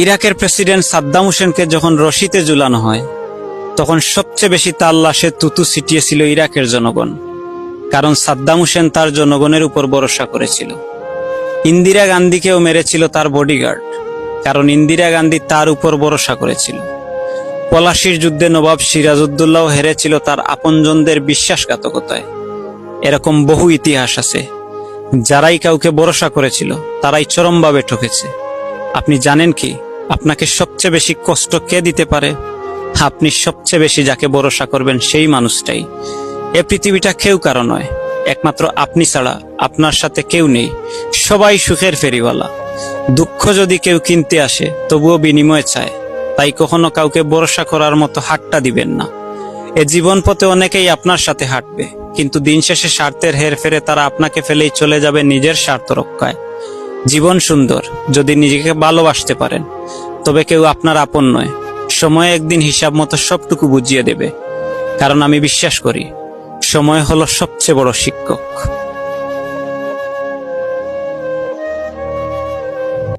ইরাকের প্রেসিডেন্ট সাদ্দাম হোসেনকে যখন রশিতে ঝুলানো হয় তখন সবচেয়ে বেশি তার লাশে থুতু ছিটিয়েছিল ইরাকের জনগণ, কারণ সাদ্দাম হোসেন তার জনগণের উপর ভরসা করেছিল। ইন্দিরা গান্ধীকেও মেরেছিল তার বডিগার্ড, কারণ ইন্দিরা গান্ধী তার উপর ভরসা করেছিল। পলাশির যুদ্ধে নবাব সিরাজউদ্দৌলাও হেরেছিল তার আপনজনদের বিশ্বাসঘাতকতায়। এরকম বহু ইতিহাস আছে। যারাই কাউকে ভরসা করেছিল তারাই চরমভাবে ঠকেছে। আপনি জানেন কি আপনাকে সবচেয়ে বেশি কষ্ট কে দিতে পারে? আপনি সবচেয়ে বেশি যাকে ভরসা করবেন সেই মানুষটাই। এ পৃথিবীটা কেউ কারো নয়, একমাত্র আপনি ছাড়া আপনার সাথে কেউ নেই। সবাই সুখের ফেরিওয়ালা। দুঃখ যদি কেউ কিনতে আসে তবুও বিনিময় চায়। তাই কখনো কাউকে ভরসা করার মতো হাতটা দিবেন না। এ জীবন পথে অনেকেই আপনার সাথে হাঁটবে, কিন্তু দিন শেষে স্বার্থের হেরফেরে তারা আপনাকে ফেলেই চলে যাবে নিজের স্বার্থ রক্ষায়। জীবন সুন্দর যদি নিজেকে ভালোবাসতে পারেন, তবে কেউ আপনার আপন নয়। সময় একদিন হিসাব মতো সবটুকু বুঝিয়ে দেবে, কারণ আমি বিশ্বাস করি সময় হলো সবচেয়ে বড় শিক্ষক।